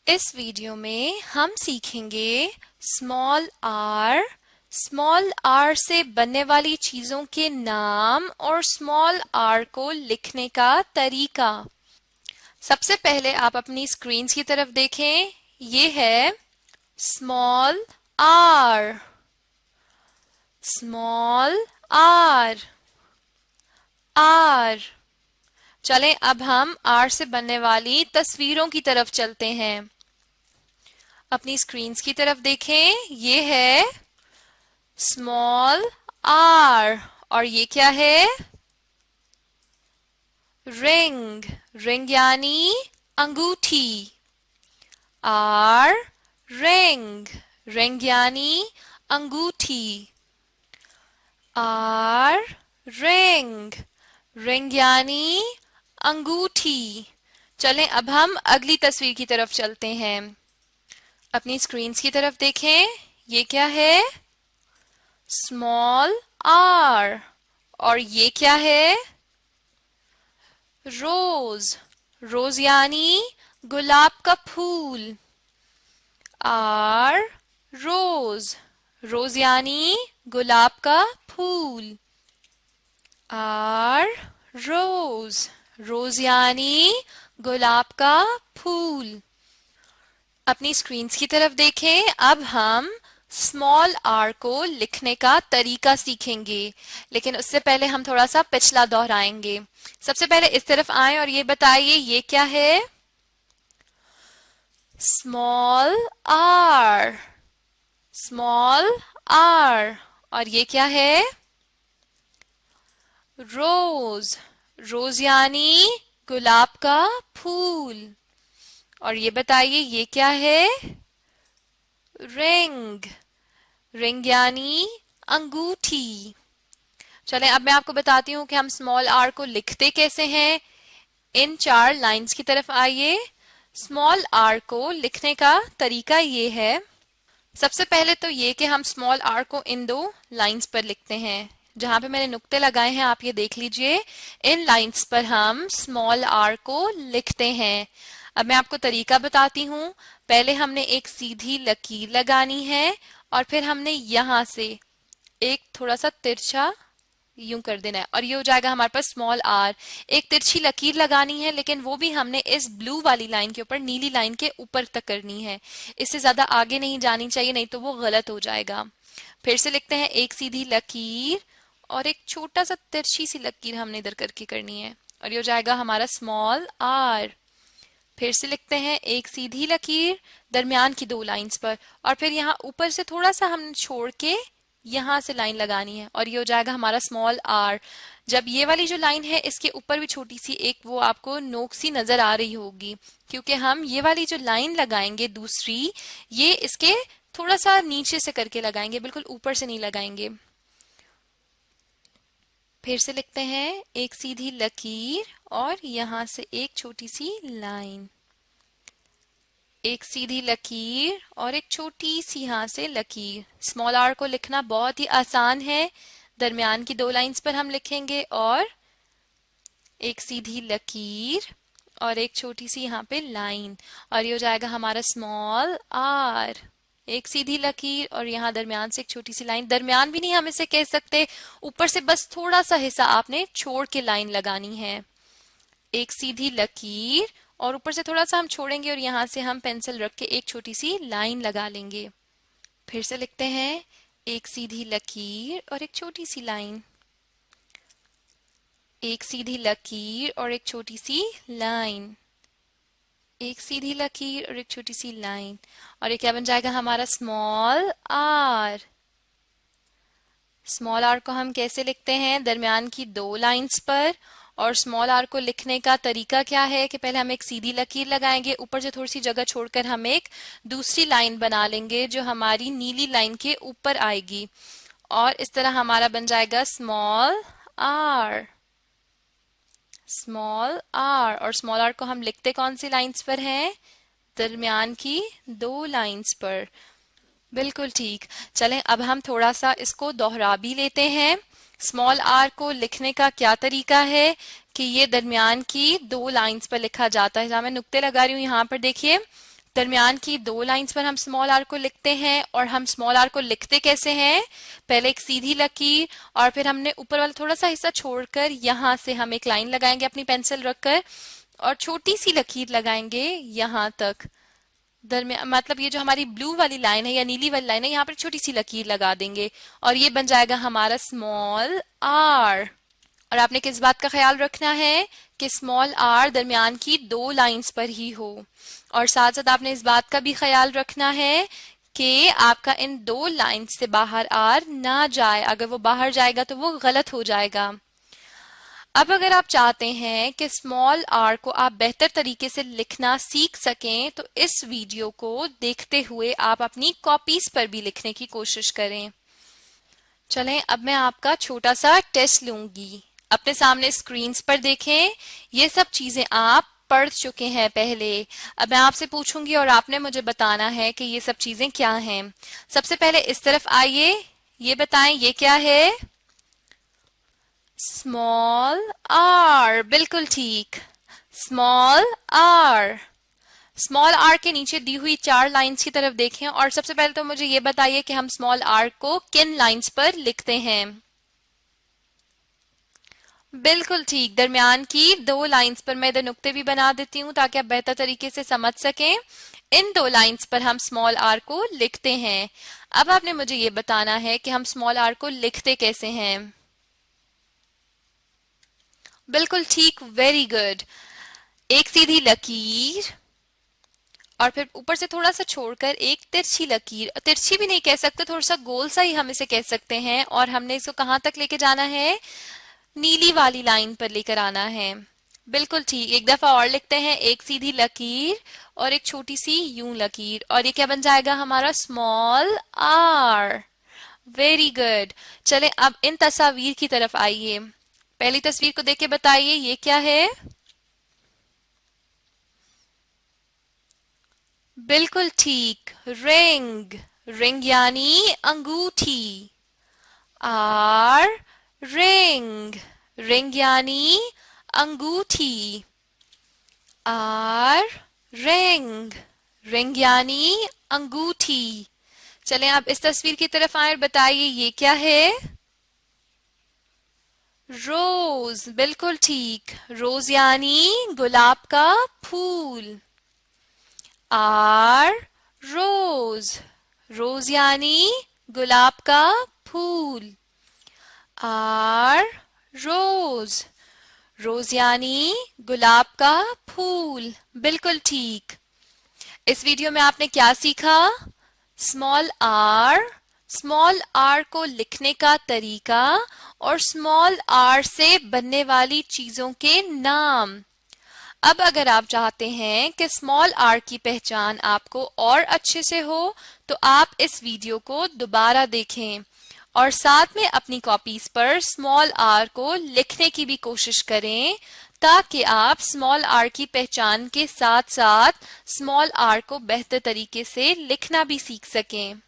इस वीडियो में हम सीखेंगे स्मॉल आर से बनने वाली चीजों के नाम और स्मॉल आर को लिखने का तरीका। सबसे पहले आप अपनी स्क्रीन की तरफ देखें। ये है small r, small r, r. चलें अब हम आर से बनने वाली तस्वीरों की तरफ चलते हैं। अपनी स्क्रीन की तरफ देखें। ये है स्मॉल आर और ये क्या है? रिंग, रिंग यानी अंगूठी। आर रिंग, रिंग यानी अंगूठी। आर रिंग, रिंग यानी अंगूठी। चलें अब हम अगली तस्वीर की तरफ चलते हैं। अपनी स्क्रीन की तरफ देखें। ये क्या है? स्मॉल आर और ये क्या है? रोज, रोज यानी गुलाब का फूल। आर रोज, रोज यानी गुलाब का फूल। आर रोज, रोज यानी गुलाब का फूल। अपनी स्क्रीन की तरफ देखें। अब हम स्मॉल आर को लिखने का तरीका सीखेंगे, लेकिन उससे पहले हम थोड़ा सा पिछला दोहराएंगे। सबसे पहले इस तरफ आएं और ये बताइए ये क्या है? Small r, small r. और ये क्या है? रोज, रोज यानी गुलाब का फूल। और ये बताइए ये क्या है? रिंग, रिंग यानी अंगूठी। चलें अब मैं आपको बताती हूँ कि हम स्मॉल आर को लिखते कैसे हैं। इन 4 लाइंस की तरफ आइए। स्मॉल आर को लिखने का तरीका ये है। सबसे पहले तो ये कि हम स्मॉल आर को इन 2 लाइंस पर लिखते हैं। जहां पे मैंने नुक्ते लगाए हैं आप ये देख लीजिए। इन लाइंस पर हम स्मॉल आर को लिखते हैं। अब मैं आपको तरीका बताती हूँ। पहले हमने एक सीधी लकीर लगानी है और फिर हमने यहां से एक थोड़ा सा तिरछा यूं कर देना है और ये हो जाएगा हमारे पास स्मॉल आर। एक तिरछी लकीर लगानी है, लेकिन वो भी हमने इस ब्लू वाली लाइन के ऊपर, नीली लाइन के ऊपर तक करनी है। इससे ज्यादा आगे नहीं जानी चाहिए, नहीं तो वो गलत हो जाएगा। फिर से लिखते हैं एक सीधी लकीर और एक छोटा सा तिरछी सी लकीर हमने इधर करके करनी है और ये हो जाएगा हमारा स्मॉल आर। फिर से लिखते हैं एक सीधी लकीर दरमियान की 2 लाइंस पर और फिर यहाँ ऊपर से थोड़ा सा हमने छोड़ के यहां से लाइन लगानी है और ये हो जाएगा हमारा स्मॉल आर। जब ये वाली जो लाइन है इसके ऊपर भी छोटी सी एक वो आपको नोक सी नजर आ रही होगी, क्योंकि हम ये वाली जो लाइन लगाएंगे दूसरी, ये इसके थोड़ा सा नीचे से करके लगाएंगे, बिल्कुल ऊपर से नहीं लगाएंगे। फिर से लिखते हैं एक सीधी लकीर और यहां से एक छोटी सी लाइन। एक सीधी लकीर और एक छोटी सी यहां से लकीर। स्मॉल आर को लिखना बहुत ही आसान है। दरमियान की 2 लाइंस पर हम लिखेंगे और एक सीधी लकीर और एक छोटी सी यहाँ पे लाइन और ये हो जाएगा हमारा स्मॉल आर। एक सीधी लकीर और यहाँ दरमियान से एक छोटी सी लाइन। दरमियान भी नहीं हम इसे कह सकते, ऊपर से बस थोड़ा सा हिस्सा आपने छोड़ के लाइन लगानी है। एक सीधी लकीर और ऊपर से थोड़ा सा हम छोड़ेंगे और यहाँ से हम पेंसिल रख के एक छोटी सी लाइन लगा लेंगे। फिर से लिखते हैं एक सीधी लकीर और एक छोटी सी लाइन। एक सीधी लकीर और एक छोटी सी लाइन। एक सीधी लकीर और एक छोटी सी लाइन और ये क्या बन जाएगा हमारा स्मॉल आर। स्मॉल आर को हम कैसे लिखते हैं? दरमियान की 2 लाइंस पर। और स्मॉल आर को लिखने का तरीका क्या है कि पहले हम एक सीधी लकीर लगाएंगे, ऊपर से थोड़ी सी जगह छोड़कर हम एक दूसरी लाइन बना लेंगे जो हमारी नीली लाइन के ऊपर आएगी और इस तरह हमारा बन जाएगा स्मॉल आर। Small r. और स्मॉल आर को हम लिखते कौन सी लाइंस पर हैं? दरमियान की 2 लाइंस पर। बिल्कुल ठीक। चलें अब हम थोड़ा सा इसको दोहरा भी लेते हैं। स्मॉल आर को लिखने का क्या तरीका है कि ये दरमियान की 2 लाइंस पर लिखा जाता है। जहां मैं नुक्ते लगा रही हूँ यहाँ पर देखिए दरमियान की दो लाइंस पर हम स्मॉल आर को लिखते हैं, और हम स्मॉल आर को लिखते कैसे हैं? पहले एक सीधी लकीर और फिर हमने ऊपर वाला थोड़ा सा हिस्सा छोड़कर यहाँ से हम एक लाइन लगाएंगे अपनी पेंसिल रखकर, और छोटी सी लकीर लगाएंगे यहाँ तक दरमियान, मतलब ये जो हमारी ब्लू वाली लाइन है या नीली वाली लाइन है, यहाँ पर छोटी सी लकीर लगा देंगे और ये बन जाएगा हमारा स्मॉल आर। और आपने किस बात का ख्याल रखना है कि स्मॉल आर दरमियान की दो लाइंस पर ही हो, और साथ साथ आपने इस बात का भी ख्याल रखना है कि आपका इन दो लाइंस से बाहर आर ना जाए। अगर वो बाहर जाएगा तो वो गलत हो जाएगा। अब अगर आप चाहते हैं कि स्मॉल आर को आप बेहतर तरीके से लिखना सीख सकें तो इस वीडियो को देखते हुए आप अपनी कॉपीज पर भी लिखने की कोशिश करें। चलें, अब मैं आपका छोटा सा टेस्ट लूंगी। अपने सामने स्क्रीन्स पर देखें, ये सब चीजें आप पढ़ चुके हैं पहले। अब मैं आपसे पूछूंगी और आपने मुझे बताना है कि ये सब चीजें क्या हैं। सबसे पहले इस तरफ आइए, ये बताएं ये क्या है? स्मॉल आर, बिल्कुल ठीक, स्मॉल आर। स्मॉल आर के नीचे दी हुई चार लाइंस की तरफ देखें और सबसे पहले तो मुझे ये बताइए कि हम स्मॉल आर को किन लाइंस पर लिखते हैं? बिल्कुल ठीक, दरमियान की दो लाइंस पर। मैं इधर नुक्ते भी बना देती हूँ ताकि आप बेहतर तरीके से समझ सकें। इन दो लाइंस पर हम स्मॉल आर को लिखते हैं। अब आपने मुझे ये बताना है कि हम स्मॉल आर को लिखते कैसे हैं। बिल्कुल ठीक, वेरी गुड। एक सीधी लकीर और फिर ऊपर से थोड़ा सा छोड़कर एक तिरछी लकीर, तिरछी भी नहीं कह सकते, थोड़ा सा गोल सा ही हम इसे कह सकते हैं, और हमने इसको कहां तक लेके जाना है? नीली वाली लाइन पर लेकर आना है। बिल्कुल ठीक, एक दफा और लिखते हैं, एक सीधी लकीर और एक छोटी सी यूं लकीर, और ये क्या बन जाएगा हमारा? Small r. Very good. चले अब इन तस्वीर की तरफ आइए। पहली तस्वीर को देख के बताइए ये क्या है? बिल्कुल ठीक, रिंग। रिंग यानी अंगूठी। Are, ring. रिंग यानी अंगूठी। Are, ring. रिंग यानी अंगूठी। चलें आप इस तस्वीर की तरफ आए और बताइए ये क्या है? रोज, बिल्कुल ठीक, रोज यानी गुलाब का फूल। आर, रोज। रोज यानी गुलाब का फूल। आर, रोज। रोज यानी गुलाब का फूल। बिल्कुल ठीक। इस वीडियो में आपने क्या सीखा? स्मॉल आर को लिखने का तरीका और स्मॉल आर से बनने वाली चीजों के नाम। अब अगर आप चाहते हैं कि स्मॉल आर की पहचान आपको और अच्छे से हो तो आप इस वीडियो को दोबारा देखें और साथ में अपनी कॉपीज पर स्मॉल आर को लिखने की भी कोशिश करें ताकि आप स्मॉल आर की पहचान के साथ साथ स्मॉल आर को बेहतर तरीके से लिखना भी सीख सकें।